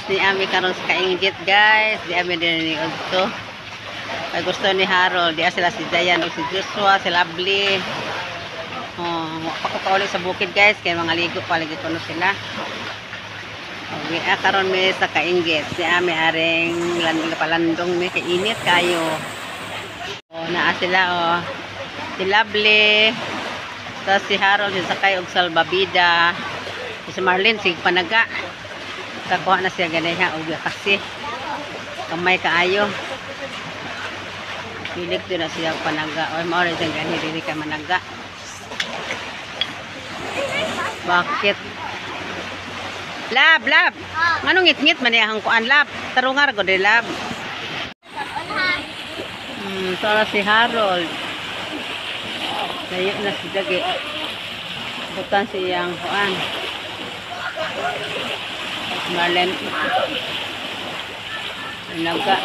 guys, di ami karon sa kainggit guys, di ami din ni Udto. Kay gusto ni Harold, di sila si Dayan o si Joshua, si Lovely. Oh, pa ko pa ulit sa bukid guys, kay mga ligo pa lagi kuno sila. Okay, karon mi sa kainggit, di ami aring palandong mi kay init kayo. Oh, naa sila oh. Si Lovely, tapos si Harold, si Sakay og Salbabida. Si Marlene, si Panaga. Kakuha na siya ganiha og kasi kamay kaayo. Pilig to na siya Panaga. O mao rin siyang gani dili ka Managa. Bakit? Lab. Nganong ngit-ngit man iyang kuan lab? Tarungar ko di lab. Sala si Harold. Layo na si Dagi. Bukan siyang kuan. Marlene naga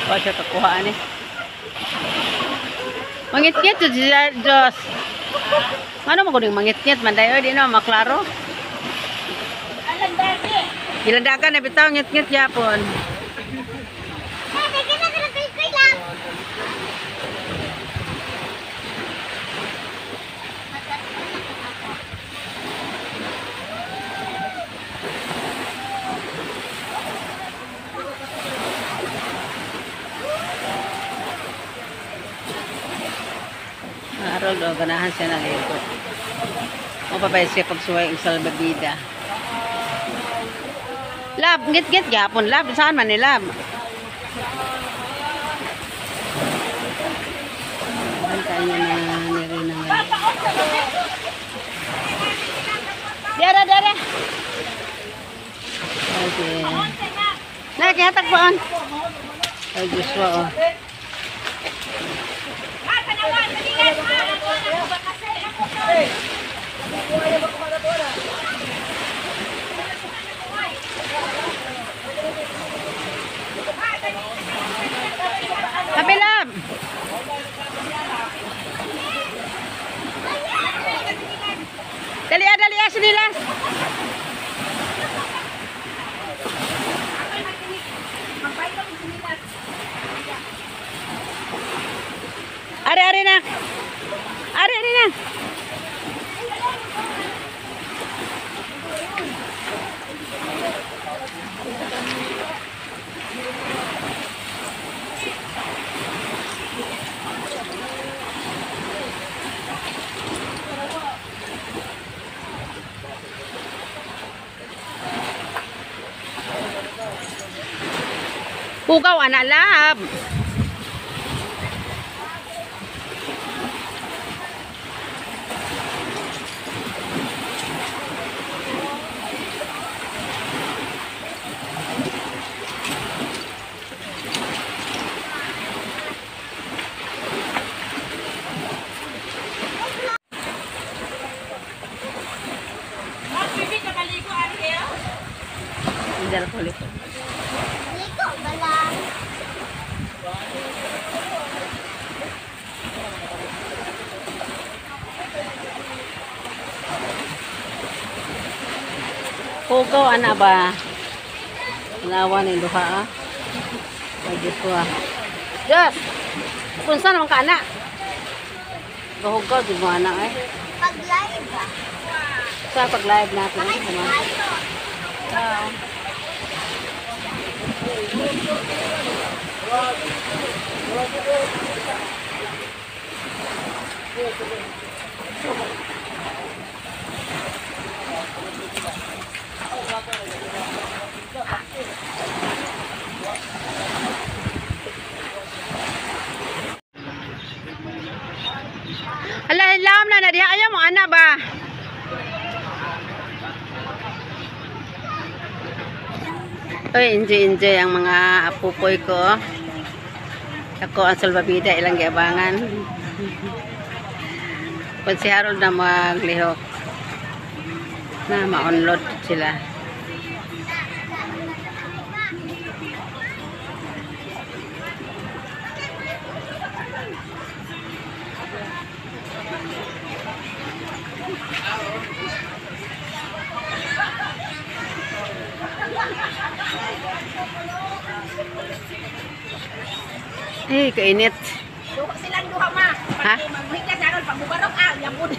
pa siya kakuhaan eh mangit-ngit to siya Diyos ano mo kuning mangit-ngit mandayo di na maklaro gilandakan na bitaw ngit-ngit yapon Harold, o ganahan siya ng ito. Mapabay siya pagsuway ang Salbabida. Lab, ngit-ngit gapon. Lab, saan man ni Lab? Saan kayo na nirin ng Lab? Dere! Okay. Lagi, hatag po on. Ay, Joshua, oh. Kapilam. Dali sila. Ari na. Pugaw anak Lab. Tidak boleh. Liko bala. Pugaw anak ba? Lawan ni duha ah. Joshua. Jos. Kunsa naman ka anak? Gahugaw di mo anak eh. Pag-live ba? Sa pag-live natin sama. Ala, hilam na diha ayaw mo anak ba? Oy, enjoy ang mga apupoy ko. Ako ang Salbabida, ilang giabangan. Kung si Harold na maglihok na ma-unload sila. Eh, kainit. Silang duha ma. Ha? Magbuhig ka sa aron pagbubarok yabon.